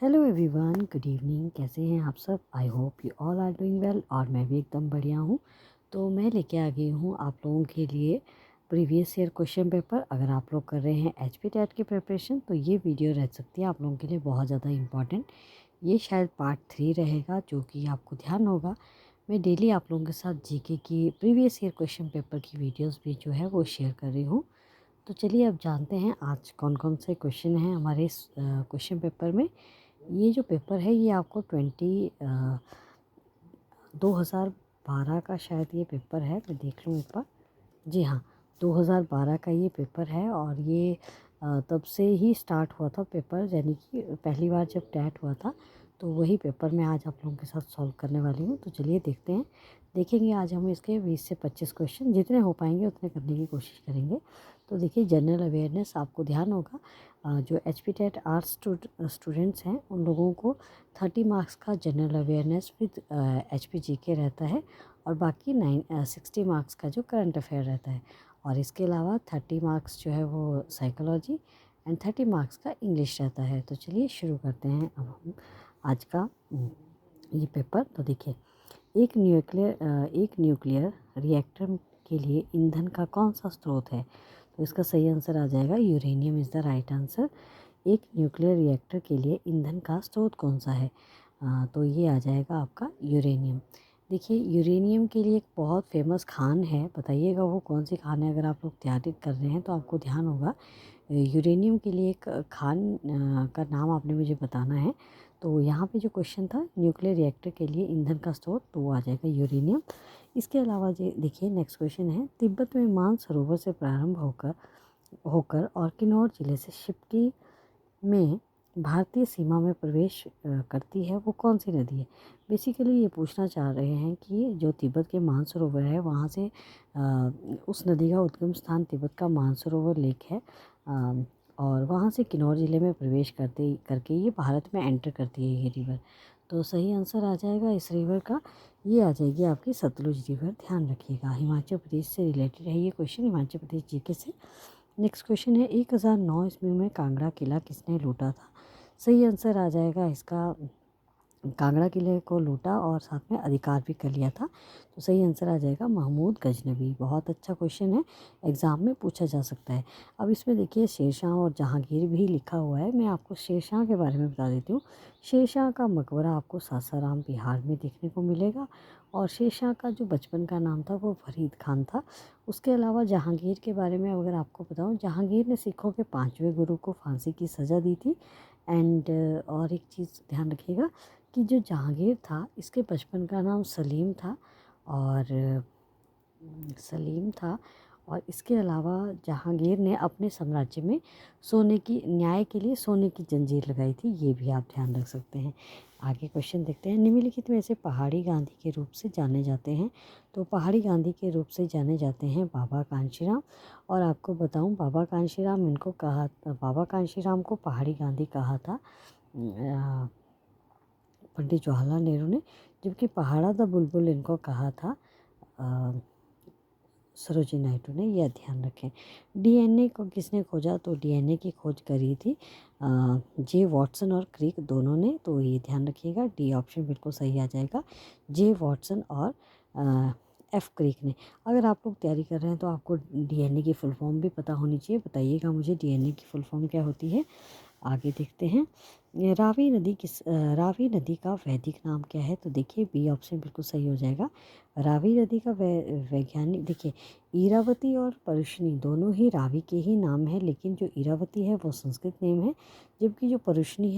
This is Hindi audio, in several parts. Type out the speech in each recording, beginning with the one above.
Hello everyone, good evening. कैसे हैं आप सब? I hope you all are doing well. और मैं भी एकदम बढ़िया हूँ। तो मैं लेके आ गई हूँ आप लोगों के लिए प्रीवियस ईयर क्वेश्चन पेपर। अगर आप लोग कर रहे हैं एचपी टेट की प्रिपरेशन तो ये वीडियो रह सकती है आप लोगों के लिए बहुत ज़्यादा इम्पॉर्टेंट। ये शायद पार्ट 3 रहेगा जो कि आपको ध्यान होगा। मैं डेली आप लोगों के साथ जीके की प्रीवियस ईयर क्वेश्चन पेपर की वीडियोज़ भी जो है वो शेयर कर रही हूँ। तो चलिए अब जानते हैं आज कौन कौन से क्वेश्चन हैं हमारे इस क्वेश्चन पेपर में। ये जो पेपर है ये आपको 2012 का शायद ये पेपर है। मैं देख लूँ एक बार। जी हाँ, 2012 का ये पेपर है। और ये तब से ही स्टार्ट हुआ था पेपर, यानी कि पहली बार जब टैट हुआ था तो वही पेपर मैं आज आप लोगों के साथ सॉल्व करने वाली हूँ। तो चलिए देखते हैं। देखेंगे आज हम इसके 20 से 25 क्वेश्चन, जितने हो पाएंगे उतने करने की कोशिश करेंगे। तो देखिए, जनरल अवेयरनेस आपको ध्यान होगा। जो H P TET arts students हैं उन लोगों को 30 मार्क्स का general awareness with H P G K रहता है। और बाकी 60 मार्क्स का जो करंट अफेयर रहता है। और इसके अलावा 30 मार्क्स जो है वो साइकोलॉजी एंड 30 मार्क्स का इंग्लिश रहता है। तो चलिए शुरू करते हैं अब हम आज का ये पेपर। तो देखिए, एक न्यूक्लियर रिएक्टर के लिए ईंधन का कौन सा स्रोत है? तो इसका सही आंसर आ जाएगा uranium is the right answer. एक न्यूक्लियर रिएक्टर के लिए ईंधन का स्रोत कौन सा है? तो ये आ जाएगा आपका यूरेनियम। देखिए, यूरेनियम के लिए एक बहुत फेमस खान है, बताइएगा वो कौन सी खान है। अगर आप लोग तैयारी कर रहे हैं तो आपको ध्यान होगा यूरेनियम के लिए एक खान का नाम आपने मुझे बताना है। तो यहाँ पे जो क्वेश्चन था न्यूक्लियर रिएक्टर के लिए ईंधन का स्रोत, तो वो आ जाएगा यूरेनियम। इसके अलावा देखिए, नेक्स्ट क्वेश्चन है, तिब्बत में मानसरोवर से प्रारंभ होकर होकर और किन्नौर जिले से शिपकी में भारतीय सीमा में प्रवेश करती है वो कौन सी नदी है? बेसिकली ये पूछना चाह रहे हैं कि जो तिब्बत के मानसरोवर है वहाँ से उस नदी का उद्गम स्थान तिब्बत का मानसरोवर लेक है। और वहाँ से किन्नौर ज़िले में प्रवेश करते करके ये भारत में एंटर करती है ये रिवर। तो सही आंसर आ जाएगा इस रिवर का, ये आ जाएगी आपकी सतलुज रिवर। ध्यान रखिएगा, हिमाचल प्रदेश से रिलेटेड है ये क्वेश्चन, हिमाचल प्रदेश जीके से। नेक्स्ट क्वेश्चन है, 1009 ईस्वी में कांगड़ा किला किसने लूटा था? सही आंसर आ जाएगा इसका, कांगड़ा किले को लूटा और साथ में अधिकार भी कर लिया था। तो सही आंसर आ जाएगा महमूद गजनबी। बहुत अच्छा क्वेश्चन है, एग्ज़ाम में पूछा जा सकता है। अब इसमें देखिए, शेरशाह और जहांगीर भी लिखा हुआ है। मैं आपको शेरशाह के बारे में बता देती हूँ। शेरशाह का मकबरा आपको सासाराम बिहार में देखने को मिलेगा। और शेरशाह का जो बचपन का नाम था वो फरीद खान था। उसके अलावा जहांगीर के बारे में अगर आपको बताऊँ, जहांगीर ने सिखों के 5वें गुरु को फांसी की सज़ा दी थी। एंड और एक चीज़ ध्यान रखिएगा कि जो जहांगीर था इसके बचपन का नाम सलीम था। और सलीम था। और इसके अलावा जहांगीर ने अपने साम्राज्य में सोने की न्याय के लिए सोने की जंजीर लगाई थी, ये भी आप ध्यान रख सकते हैं। आगे क्वेश्चन देखते हैं, निम्नलिखित में से पहाड़ी गांधी के रूप से जाने जाते हैं? तो पहाड़ी गांधी के रूप से जाने जाते हैं बाबा कांशीराम। और आपको बताऊं, बाबा कांशीराम इनको कहा, बाबा कांशीराम को पहाड़ी गांधी कहा था पंडित जवाहरलाल नेहरू ने, जबकि पहाड़ा द बुलबुल इनको कहा था सरोजिनी नायडू ने। यह ध्यान रखें। डीएनए को किसने खोजा? तो डीएनए की खोज करी थी जे वॉटसन और क्रिक दोनों ने। तो ये ध्यान रखिएगा, डी ऑप्शन बिल्कुल सही आ जाएगा, जे वॉटसन और एफ क्रिक ने। अगर आप लोग तैयारी कर रहे हैं तो आपको डीएनए की फुल फॉर्म भी पता होनी चाहिए। बताइएगा मुझे डीएनए की फुल फॉर्म क्या होती है। आगे देखते हैं, रावी नदी का वैदिक नाम क्या है? तो देखिए, बी ऑप्शन बिल्कुल सही हो जाएगा। रावी नदी का वैज्ञानिक, देखिए, इरावती और परुशनी दोनों ही रावी के ही नाम है, लेकिन जो इरावती है वो संस्कृत नेम है, जबकि जो परुशनी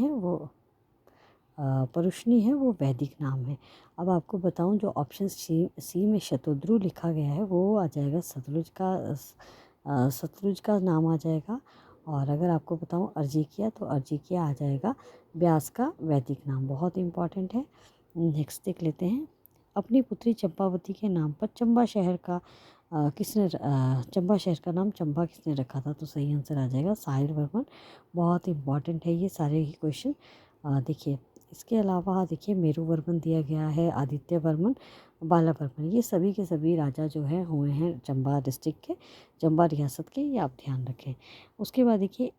है वो वैदिक नाम है। अब आपको बताऊं, जो ऑप्शन सी में शतुद्रु लिखा गया है वो आ जाएगा सतलुज का नाम आ जाएगा। और अगर आपको बताऊं अर्जिकिया, तो अर्जिकिया आ जाएगा ब्यास का वैदिक नाम। बहुत इंपॉर्टेंट है। नेक्स्ट देख लेते हैं, अपनी पुत्री चंपावती के नाम पर चंबा शहर का चंबा शहर का नाम चंबा किसने रखा था? तो सही आंसर आ जाएगा साहिर वर्मन। बहुत इंपॉर्टेंट है ये सारे ही क्वेश्चन। देखिए, इसके अलावा देखिए, मेरू वर्मन दिया गया है, आदित्य वर्मन, बाला वर्मन, ये सभी के सभी राजा जो हैं हुए हैं चंबा डिस्ट्रिक्ट के, चंबा रियासत के, ये आप ध्यान रखें। उसके बाद देखिए,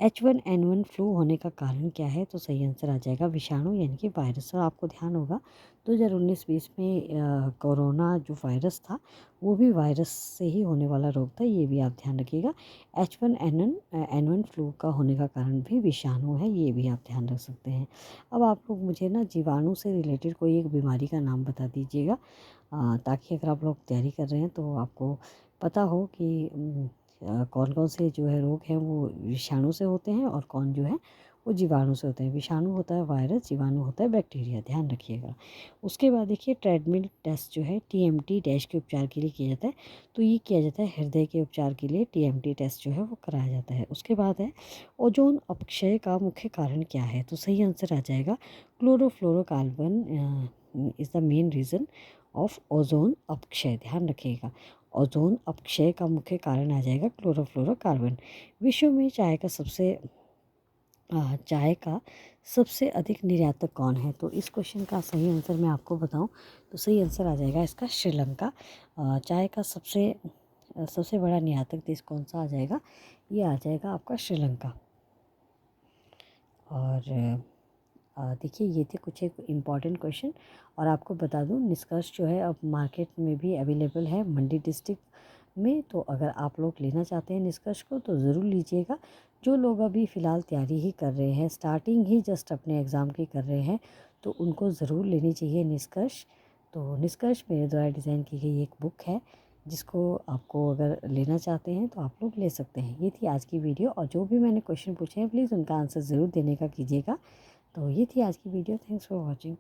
H1N1 फ्लू होने का कारण क्या है? तो सही आंसर आ जाएगा विषाणु यानी कि वायरस। और आपको ध्यान होगा 2019-20 में कोरोना जो वायरस था वो भी वायरस से ही होने वाला रोग था, ये भी आप ध्यान रखिएगा। H1N1 फ्लू का होने का कारण भी विषाणु है, ये भी आप ध्यान रख सकते हैं। अब आप लोग मुझे ना जीवाणु से रिलेटेड कोई एक बीमारी का नाम बता दीजिएगा, ताकि अगर आप लोग तैयारी कर रहे हैं तो आपको पता हो कि कौन कौन से जो है रोग हैं वो विषाणु से होते हैं और कौन जो है वो जीवाणु से होते हैं। विषाणु होता है वायरस, जीवाणु होता है बैक्टीरिया, ध्यान रखिएगा। उसके बाद देखिए ट्रेडमिल टेस्ट जो है TMT डैश के उपचार के लिए किया जाता है, तो ये किया जाता है हृदय के उपचार के लिए TMT टेस्ट जो है वो कराया जाता है। उसके बाद है ओजोन अपक्षय का मुख्य कारण क्या है? तो सही आंसर आ जाएगा chlorofluorocarbon is the main reason of ozone अपक्षय, ध्यान रखिएगा। ओजोन अपक्षय का मुख्य कारण आ जाएगा क्लोरोफ्लोरोकार्बन। विश्व में चाय का सबसे अधिक निर्यातक कौन है? तो इस क्वेश्चन का सही आंसर मैं आपको बताऊं तो सही आंसर आ जाएगा इसका श्रीलंका। चाय का सबसे बड़ा निर्यातक देश कौन सा आ जाएगा? ये आ जाएगा आपका श्रीलंका। और देखिए ये थे कुछ एक इम्पॉर्टेंट क्वेश्चन। और आपको बता दूं निष्कर्ष जो है अब मार्केट में भी अवेलेबल है मंडी डिस्ट्रिक्ट में, तो अगर आप लोग लेना चाहते हैं निष्कर्ष को तो ज़रूर लीजिएगा। जो लोग अभी फ़िलहाल तैयारी ही कर रहे हैं, स्टार्टिंग ही जस्ट अपने एग्ज़ाम की कर रहे हैं, तो उनको ज़रूर लेनी चाहिए निष्कर्ष। तो निष्कर्ष मेरे द्वारा डिज़ाइन की गई एक बुक है, जिसको आपको अगर लेना चाहते हैं तो आप लोग ले सकते हैं। ये थी आज की वीडियो, और जो भी मैंने क्वेश्चन पूछे हैं प्लीज़ उनका आंसर ज़रूर देने का कीजिएगा। तो ये थी आज की वीडियो। Thanks for watching.